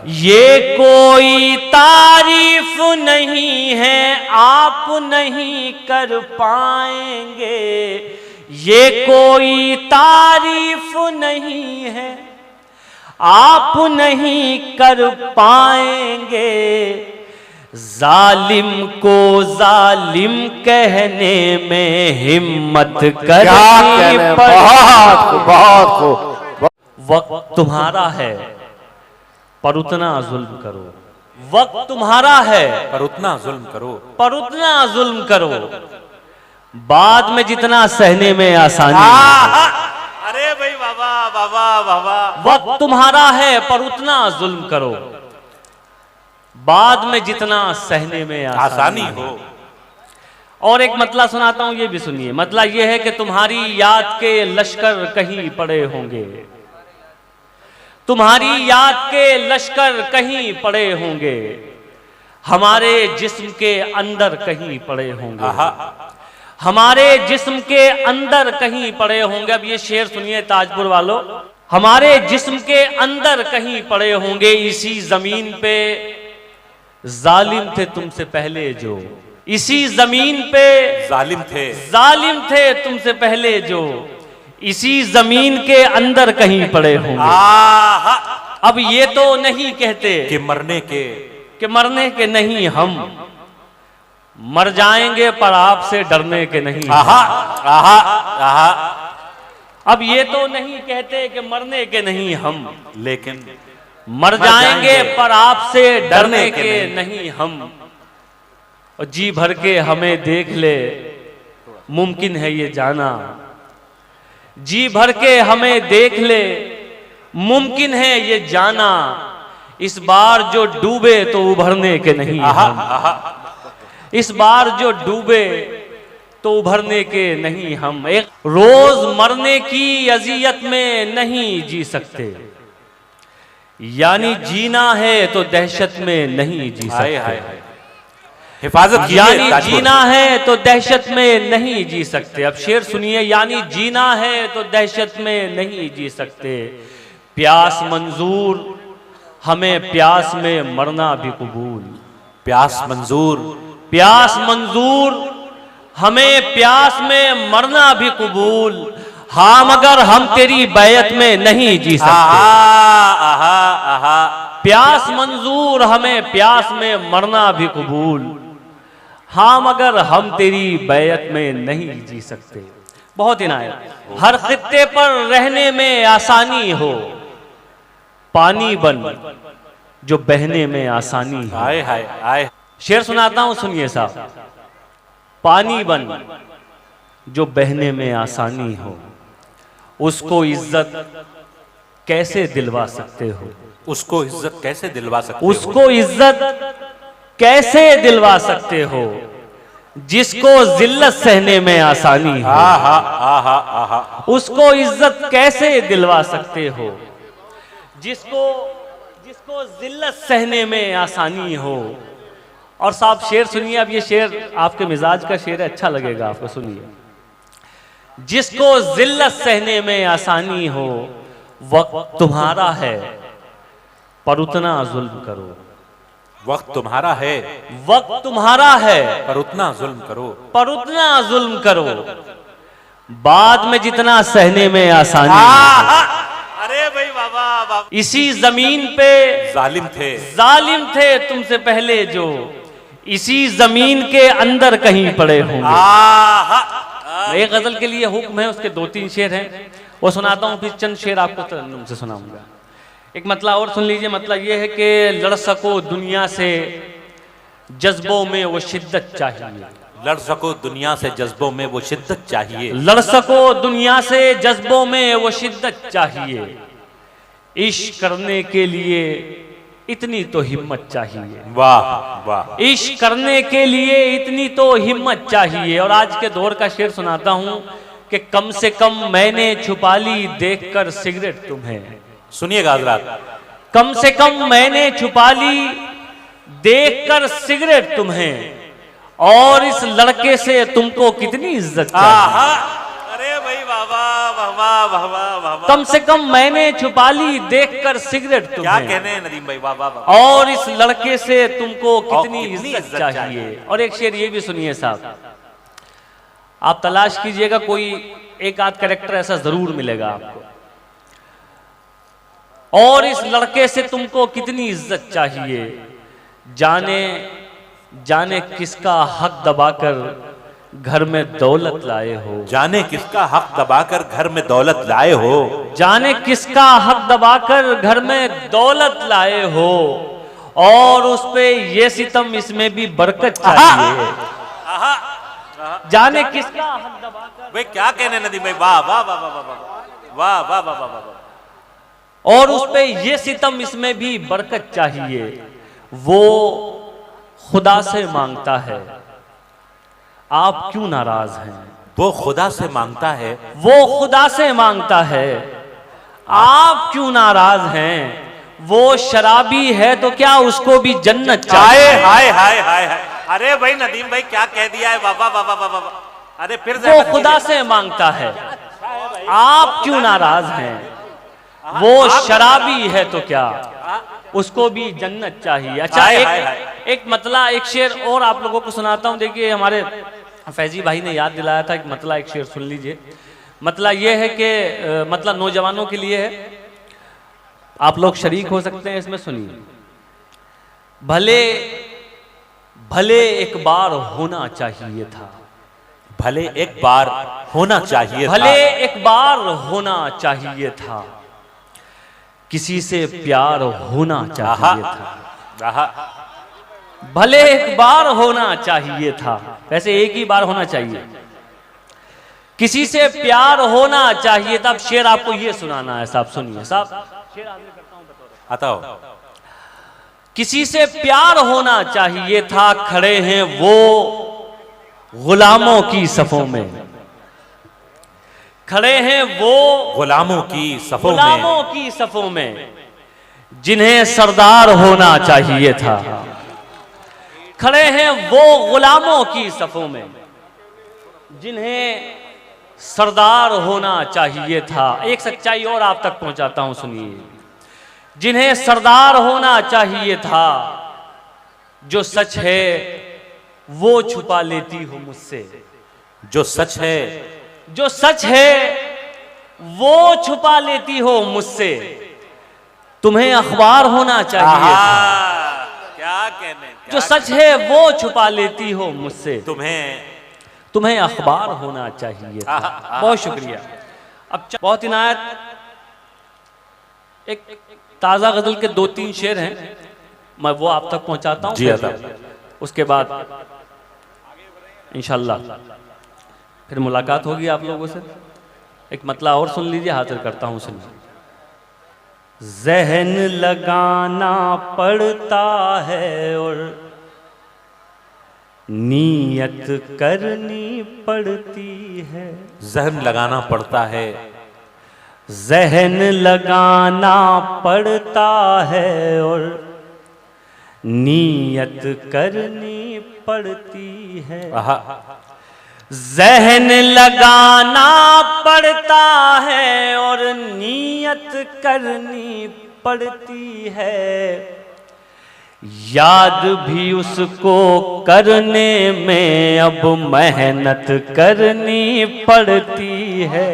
ये कोई तारीफ नहीं है आप नहीं कर पाएंगे, ये कोई तारीफ नहीं है आप नहीं कर पाएंगे। जालिम को जालिम कहने में हिम्मत करनी पड़ेगी। वक्त तुम्हारा है पर उतना जुल्म करो, वक्त तुम्हारा है पर उतना जुल्म करो, पर उतना जुल्म करो, बाद में जितना सहने में आसानी। अरे भाई बाबा बाबा बाबा, वक्त तुम्हारा है पर उतना जुल्म करो, बाद में जितना सहने में आसानी हो। और एक मतला सुनाता हूं, ये भी सुनिए। मतला ये है कि तुम्हारी याद के लश्कर कहीं पड़े होंगे, तुम्हारी याद के लश्कर कहीं पड़े होंगे, हमारे जिस्म के अंदर कहीं पड़े होंगे, हमारे जिस्म के अंदर कहीं पड़े होंगे। अब ये शेर सुनिए ताजपुर वालों, हमारे जिस्म के अंदर कहीं पड़े होंगे, इसी जमीन पे जालिम थे तुमसे पहले जो, इसी जमीन पे जालिम थे तुमसे पहले जो, इसी जमीन के अंदर कहीं पड़े होंगे। अब ये तो नहीं कहते कि मरने के नहीं, हम मर जाएंगे पर आपसे डरने के नहीं। अब ये तो नहीं कहते कि मरने के नहीं हम, लेकिन मर जाएंगे पर आपसे डरने के नहीं हम। और जी भर के हमें देख ले मुमकिन है ये जाना, जी भर के हमें देख ले मुमकिन है ये जाना, इस बार जो डूबे तो उभरने के नहीं हम, इस बार जो डूबे तो उभरने के नहीं हम। एक रोज मरने की अजियत में नहीं जी सकते, यानी जीना है तो दहशत में नहीं जी सकते, हिफाजत यानी जीना है तो दहशत में नहीं जी सकते। अब शेर सुनिए, यानी जीना है तो दहशत में नहीं जी सकते, प्यास मंजूर हमें प्यास में मरना भी कबूल, प्यास मंजूर हमें प्यास में मरना भी कबूल, हाँ मगर हम तेरी बैयत में नहीं जी सकते। प्यास मंजूर हमें प्यास में मरना भी कबूल, हाँ मगर हम तेरी बैयत में नहीं जी सकते। बहुत इनायत। हर खित्ते पर रहने में आसानी हो, पानी बन जो बहने में आसानी हो। आए हाय आए। शेर सुनाता हूं, सुनिए साहब। पानी बन जो बहने में आसानी हो, उसको इज्जत कैसे दिलवा सकते हो, उसको इज्जत कैसे दिलवा सकते हो, उसको इज्जत कैसे दिलवा सकते हो, जिसको जिल्लत सहने में आसानी हो। उसको इज्जत कैसे दिलवा सकते हो, जिसको जिल्लत सहने में आसानी हो। और साहब शेर सुनिए, अब ये शेर आपके मिजाज का शेर है, अच्छा लगेगा आपको, सुनिए। जिसको जिल्लत सहने में आसानी हो, वक्त तुम्हारा है पर उतना जुल्म करो, वक्त तुम्हारा है पर उतना जुल्म करो, बाद में जितना सहने में आसानी। अरे भाई बाबा, इसी जमीन पे जालिम थे तुमसे पहले जो, इसी जमीन के अंदर कहीं पड़े होंगे। एक गजल के लिए हुक्म है, उसके 2-3 शेर हैं, वो सुनाता हूँ, फिर चंद शेर आपको तरन्नुम से सुनाऊंगा। एक मतला और सुन लीजिए। मतलब ये है कि लड़ सको दुनिया से जज्बों में वो शिद्दत चाहिए, लड़ सको दुनिया से जज्बों में वो शिद्दत चाहिए, लड़ सको दुनिया से जज्बों में वो शिद्दत चाहिए, इश्क करने के लिए इतनी तो हिम्मत चाहिए। वाह वाह। इश्क करने के लिए इतनी तो हिम्मत चाहिए। और आज के दौर का शेर सुनाता हूं कि कम से कम मैंने छुपा ली देखकर सिगरेट तुम्हें। सुनिएगा हजरात, कम से कम मैंने छुपा ली देखकर सिगरेट तुम्हें, और इस लड़के से तुमको कितनी इज्जत चाहिए। अरे भाई बाबा वाह वाह वाह वाह वाह। कम से कम मैंने छुपा ली देखकर सिगरेट क्या तुम्हें। कहने हैं नदीम भाई, वाह वाह वाह। और इस लड़के से तुमको कितनी कितनी इज्जत इज्जत चाहिए। और एक शेर ये भी सुनिए साहब, आप तलाश कीजिएगा, कोई एक आध कैरेक्टर ऐसा जरूर मिलेगा आपको। और इस लड़के से तुमको कितनी इज्जत चाहिए, जाने जाने किसका हक दबाकर घर में दौलत लाए हो। जाने किसका हक दबाकर घर में दौलत लाए हो। जाने किसका हक दबाकर घर में दौलत लाए हो। और उस पे ये सितम इसमें भी बरकत चाहिए। जाने किसका हक दबाकर। भाई क्या कहने नदीम भाई, वाह वाह वाह वाह वाह वाह वाह वाह वाह वाह। और उस पे ये सितम इसमें भी बरकत चाहिए। वो खुदा से मांगता है, आप क्यों नाराज हैं। वो खुदा से मांगता है, वो खुदा से मांगता है, आप क्यों नाराज हैं। वो शराबी है तो क्या उसको भी जन्नत चाहिए। हाय हाय हाय हाय। अरे भाई नदीम भाई क्या कह दिया है, वाह वाह वाह वाह वाह। अरे फिर वो खुदा से मांगता है, आप क्यों नाराज हैं। वो शराबी है तो क्या उसको भी जन्नत चाहिए। अच्छा, एक मतला, एक शेर और आप लोगों को सुनाता हूं। देखिए हमारे फैजी भाई ने याद दिलाया था, एक मतला, एक शेर सुन लीजिए। मतला ये है कि मतलब नौजवानों के लिए है, आप लोग शरीक हो सकते हैं इसमें। सुनिए, भले भले एक बार होना चाहिए था। भले एक बार होना चाहिए था। भले एक बार होना चाहिए था, किसी से प्यार होना चाहिए था। भले एक बार होना चाहिए था, वैसे एक ही बार होना चाहिए। किसी से प्यार होना चाहिए था। अब शेर आपको ये सुनाना है साहब, सुनिए साहब। शेर आगे करता हूं, आता हो। किसी से प्यार होना चाहिए था, खड़े हैं वो गुलामों की सफों में। खड़े हैं वो गुलामों की सफों में, गुलामों की सफों में, जिन्हें सरदार होना चाहिए था। खड़े हैं वो गुलामों की सफों में, जिन्हें सरदार होना चाहिए था। एक सच्चाई और आप तक पहुंचाता हूं, सुनिए। जिन्हें सरदार होना चाहिए था, जो सच है वो छुपा लेती हो मुझसे। जो सच है, जो सच है वो छुपा लेती हो मुझसे। तुम्हें अखबार होना चाहिए था। क्या कहने, जो सच है वो छुपा लेती हो मुझसे। तुम्हें अखबार होना चाहिए था। बहुत शुक्रिया। अब बहुत इनायत। एक ताजा गजल के 2-3 शेर हैं, मैं वो आप तक पहुंचाता हूं। जी उसके बाद इंशाल्लाह फिर मुलाकात होगी आप लोगों से। एक मतला और सुन लीजिए, हाजिर करता हूं, सुनिए। जहन लगाना पड़ता है और नीयत करनी पड़ती है। जहन लगाना पड़ता है, जहन लगाना पड़ता है और नीयत करनी पड़ती है। जहन लगाना पड़ता है और नीयत करनी पड़ती है। याद भी उसको करने में अब मेहनत करनी पड़ती है।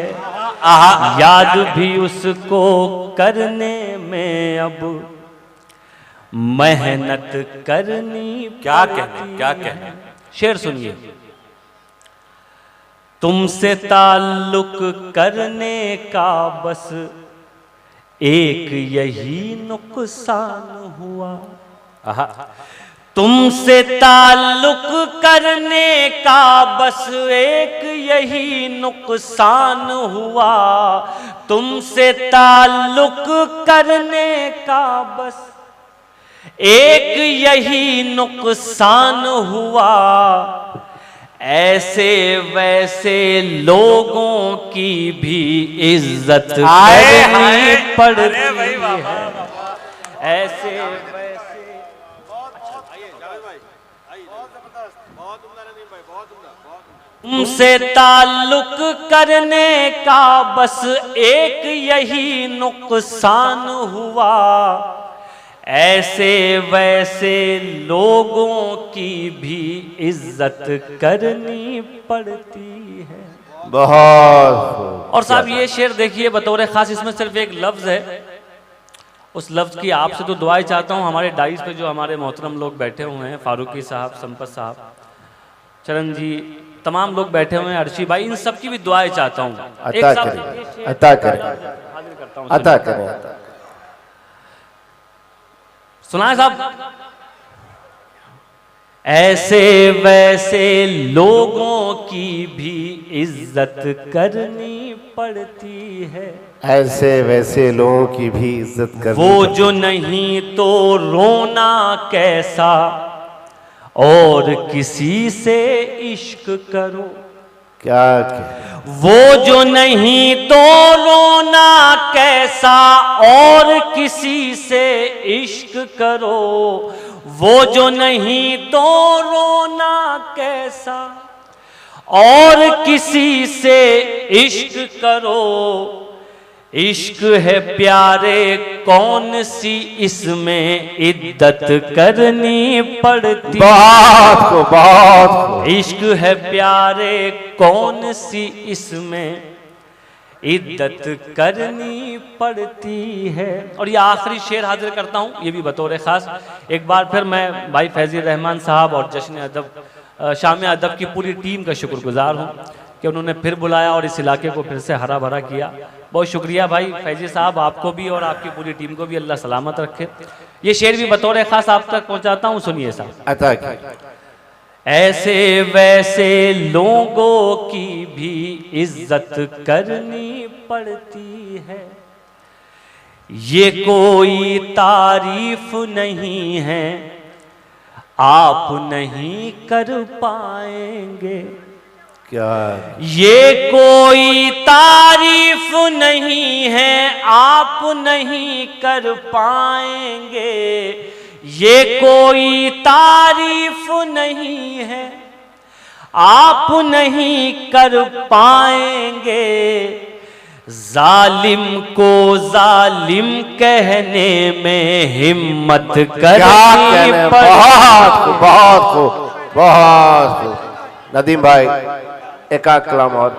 याद भी उसको करने में अब मेहनत करनी। क्या कहने, क्या कहने। शेर सुनिए। तुमसे ताल्लुक करने का बस एक यही नुकसान हुआ। तुमसे ताल्लुक करने का बस एक यही नुकसान हुआ। तुमसे ताल्लुक करने का बस एक यही नुकसान हुआ। ऐसे वैसे लोगों की भी इज्जत करनी पड़ती है। ऐसे वैसे तुमसे ताल्लुक करने का बस एक यही नुकसान हुआ, ऐसे वैसे लोगों की भी इज्जत करनी पड़ती है। बहुत। और साहब ये शेर देखिए बतौर खास, इसमें सिर्फ एक लफ्ज है, उस लफ्ज की आपसे तो दुआएं चाहता हूँ। हमारे डाइस पे जो हमारे मोहतरम लोग बैठे हुए हैं, फारूकी साहब, संपत साहब, चरण जी, तमाम लोग बैठे हुए हैं, अर्शी भाई, इन सब की भी दुआएं चाहता हूँ। अता करें, अता करें, अता करें। सुनाए साहब। ऐसे वैसे लोगों की भी इज्जत करनी पड़ती है, ऐसे वैसे लोगों की भी इज्जत करनी वो पड़ती। जो नहीं तो रोना कैसा, और किसी से इश्क करो। क्या, क्या? वो जो नहीं तो रोना कैसा, और किसी से इश्क करो। वो जो नहीं तो रोना कैसा, और किसी से इश्क करो। इश्क है प्यारे कौन सी इसमें इद्दत करनी पड़ती। बहुत। इश्क है प्यारे कौन सी इसमें इद्दत करनी पड़ती है। और ये आखिरी शेर हाजिर करता हूँ, ये भी बतौर खास। एक बार फिर मैं भाई फैजी रहमान साहब और जश्न अदब, शाम अदब की पूरी टीम का शुक्रगुजार हूँ कि उन्होंने फिर बुलाया और इस इलाके को फिर से हरा भरा किया। बहुत शुक्रिया भाई फैजी साहब, आपको भी और आपकी पूरी टीम को भी अल्लाह सलामत रखे। ये शेर भी बतौर खास आप तक पहुँचाता हूँ, सुनिए साहब। अता करें। ऐसे वैसे लोगों की भी इज्जत करनी पड़ती है, ये कोई तारीफ नहीं है, आप नहीं कर पाएंगे। क्या, ये कोई तारीफ नहीं है, आप नहीं कर पाएंगे। ये कोई तारीफ नहीं है, आप नहीं कर पाएंगे। जालिम को जालिम कहने में हिम्मत करनी पड़ती। बहुत खूब। नदीम भाई, एक कलाम और।